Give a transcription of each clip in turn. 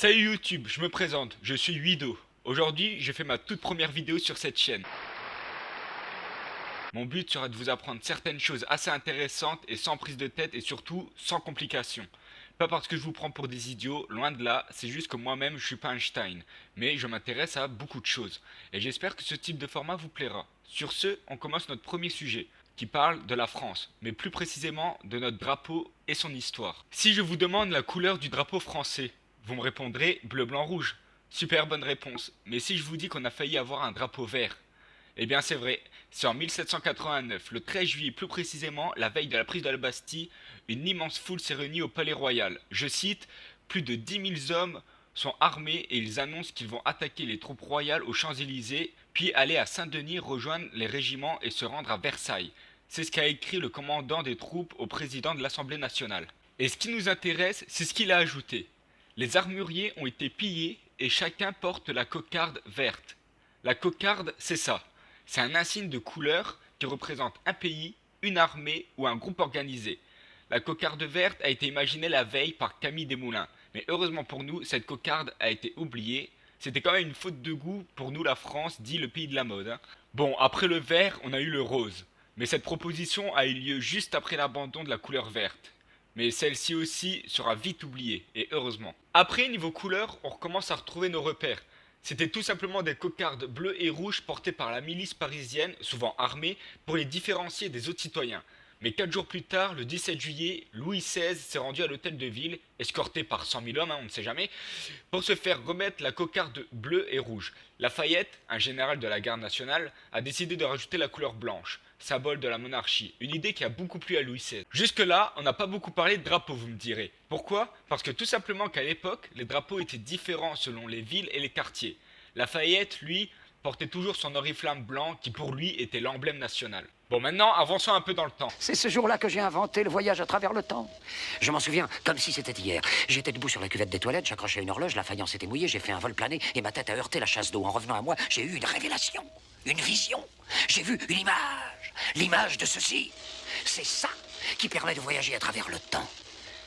Salut YouTube, je me présente, je suis Wido. Aujourd'hui, je fais ma toute première vidéo sur cette chaîne. Mon but sera de vous apprendre certaines choses assez intéressantes et sans prise de tête et surtout sans complications. Pas parce que je vous prends pour des idiots, loin de là, c'est juste que moi-même je suis pas Einstein. Mais je m'intéresse à beaucoup de choses. Et j'espère que ce type de format vous plaira. Sur ce, on commence notre premier sujet, qui parle de la France, mais plus précisément de notre drapeau et son histoire. Si je vous demande la couleur du drapeau français, vous me répondrez bleu, blanc, rouge. Super bonne réponse. Mais si je vous dis qu'on a failli avoir un drapeau vert, eh bien c'est vrai, c'est en 1789, le 13 juillet plus précisément, la veille de la prise de la Bastille, une immense foule s'est réunie au Palais Royal. Je cite, plus de 10 000 hommes sont armés et ils annoncent qu'ils vont attaquer les troupes royales aux Champs-Élysées, puis aller à Saint-Denis rejoindre les régiments et se rendre à Versailles. C'est ce qu'a écrit le commandant des troupes au président de l'Assemblée nationale. Et ce qui nous intéresse, c'est ce qu'il a ajouté. Les armuriers ont été pillés et chacun porte la cocarde verte. La cocarde, c'est ça. C'est un insigne de couleur qui représente un pays, une armée ou un groupe organisé. La cocarde verte a été imaginée la veille par Camille Desmoulins. Mais heureusement pour nous, cette cocarde a été oubliée. C'était quand même une faute de goût pour nous la France, dit le pays de la mode. Bon, après le vert, on a eu le rose. Mais cette proposition a eu lieu juste après l'abandon de la couleur verte. Mais celle-ci aussi sera vite oubliée, et heureusement. Après, niveau couleur, on recommence à retrouver nos repères. C'était tout simplement des cocardes bleues et rouges portées par la milice parisienne, souvent armée, pour les différencier des autres citoyens. Mais 4 jours plus tard, le 17 juillet, Louis XVI s'est rendu à l'hôtel de ville, escorté par 100 000 hommes, on ne sait jamais, pour se faire remettre la cocarde bleue et rouge. Lafayette, un général de la garde nationale, a décidé de rajouter la couleur blanche, symbole de la monarchie, une idée qui a beaucoup plu à Louis XVI. Jusque-là, on n'a pas beaucoup parlé de drapeaux, vous me direz. Pourquoi? Parce que tout simplement qu'à l'époque, les drapeaux étaient différents selon les villes et les quartiers. Lafayette, lui, portait toujours son oriflamme blanc qui pour lui était l'emblème national. Bon, maintenant, avançons un peu dans le temps. C'est ce jour-là que j'ai inventé le voyage à travers le temps. Je m'en souviens comme si c'était hier. J'étais debout sur la cuvette des toilettes, j'accrochais une horloge, la faïence était mouillée, j'ai fait un vol plané et ma tête a heurté la chasse d'eau. En revenant à moi, j'ai eu une révélation, une vision. J'ai vu une image, l'image de ceci. C'est ça qui permet de voyager à travers le temps.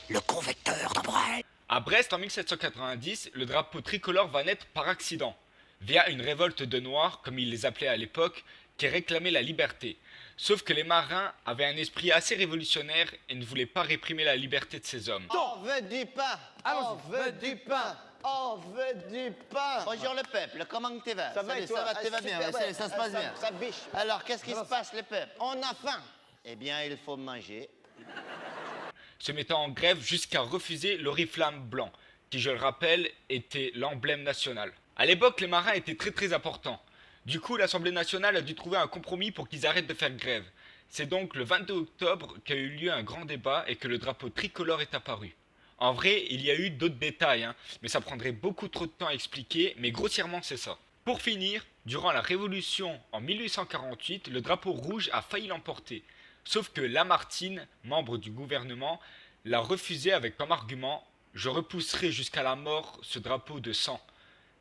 Le convecteur temporel. À Brest, en 1790, le drapeau tricolore va naître par accident, via une révolte de Noirs, comme ils les appelaient à l'époque, qui réclamaient la liberté. Sauf que les marins avaient un esprit assez révolutionnaire et ne voulaient pas réprimer la liberté de ces hommes. On veut du pain. On veut du pain. On veut du pain. Bonjour le peuple, comment tu vas? Ça va Salut, et toi? ça va, tu vas bien, Super, ça se passe bien. Ça biche. Alors, qu'est-ce qui se passe le peuple? On a faim. Eh bien, il faut manger. Se mettant en grève jusqu'à refuser l'oriflamme blanc, qui je le rappelle était l'emblème national. À l'époque, les marins étaient très importants. Du coup, l'Assemblée nationale a dû trouver un compromis pour qu'ils arrêtent de faire grève. C'est donc le 22 octobre qu'a eu lieu un grand débat et que le drapeau tricolore est apparu. En vrai, il y a eu d'autres détails, mais ça prendrait beaucoup trop de temps à expliquer, mais grossièrement c'est ça. Pour finir, durant la Révolution en 1848, le drapeau rouge a failli l'emporter. Sauf que Lamartine, membre du gouvernement, l'a refusé avec comme argument « Je repousserai jusqu'à la mort ce drapeau de sang ».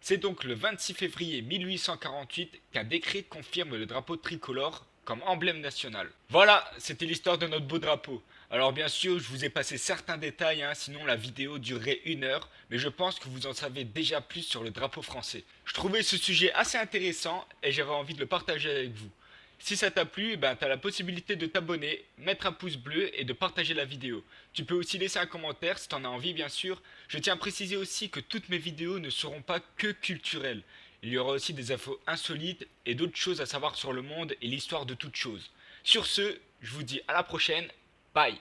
C'est donc le 26 février 1848 qu'un décret confirme le drapeau tricolore comme emblème national. Voilà, c'était l'histoire de notre beau drapeau. Alors bien sûr, je vous ai passé certains détails, sinon la vidéo durerait 1 heure, mais je pense que vous en savez déjà plus sur le drapeau français. Je trouvais ce sujet assez intéressant et j'avais envie de le partager avec vous. Si ça t'a plu, tu as la possibilité de t'abonner, mettre un pouce bleu et de partager la vidéo. Tu peux aussi laisser un commentaire si t'en as envie bien sûr. Je tiens à préciser aussi que toutes mes vidéos ne seront pas que culturelles. Il y aura aussi des infos insolites et d'autres choses à savoir sur le monde et l'histoire de toutes choses. Sur ce, je vous dis à la prochaine, bye.